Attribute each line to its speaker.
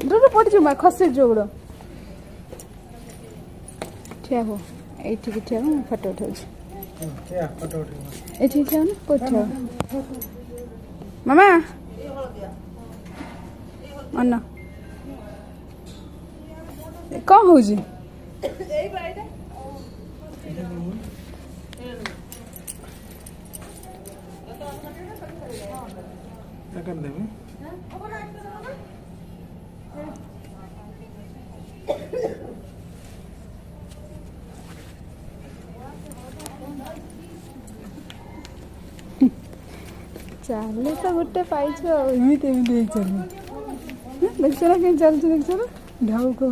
Speaker 1: डर पड़ मार खसे जोड़ ठिया हो ये ठिया हो फोटो उठाऊ ये ठिया ना कोठा मामा अन्ना कौन हो जी चले तो गोटे पाइछ एमती चल देख चल देख ढाऊ को